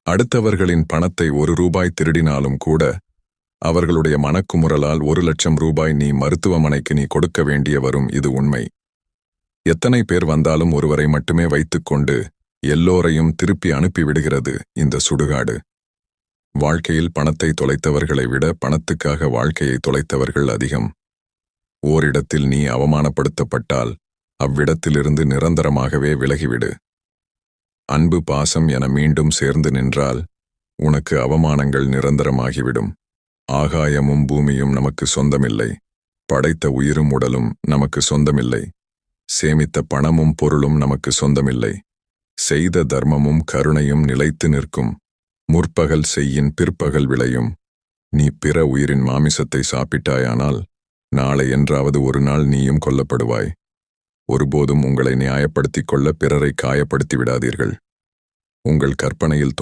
அடுத்தவர்களின் பணத்தை ₹1 திருடினாலும் கூட அவர்களுடைய மனக்குமுறலால் ₹1,00,000 நீ மருத்துவமனைக்கு நீ கொடுக்க வேண்டிய வரும். இது உண்மை. எத்தனை பேர் வந்தாலும் ஒருவரை மட்டுமே வைத்துக்கொண்டு எல்லோரையும் திருப்பி அனுப்பிவிடுகிறது இந்த சுடுகாடு. வாழ்க்கையில் பணத்தை தொலைத்தவர்களை விட பணத்துக்காக வாழ்க்கையை தொலைத்தவர்கள் அதிகம். ஓரிடத்தில் நீ அவமானப்படுத்தப்பட்டால் அவ்விடத்திலிருந்து நிரந்தரமாகவே விலகிவிடு. அன்பு பாசம் என மீண்டும் சேர்ந்து நின்றால் உனக்கு அவமானங்கள் நிரந்தரமாகிவிடும். ஆகாயமும் பூமியும் நமக்கு சொந்தமில்லை. படைத்த உயிரும் உடலும் நமக்கு சொந்தமில்லை. சேமித்த பணமும் பொருளும் நமக்கு சொந்தமில்லை. செய்த தர்மமும் கருணையும் நிலைத்து நிற்கும். முற்பகல் செய்யின் பிற்பகல் விளையும். நீ பிற உயிரின் மாமிசத்தை சாப்பிட்டாயானால் நாளை என்றாவது ஒரு நாள் நீயும் கொல்லப்படுவாய். ஒருபோதும் உங்களை நியாயப்படுத்திக் கொள்ள பிறரை காயப்படுத்தி விடாதீர்கள். உங்கள் கற்பனையில்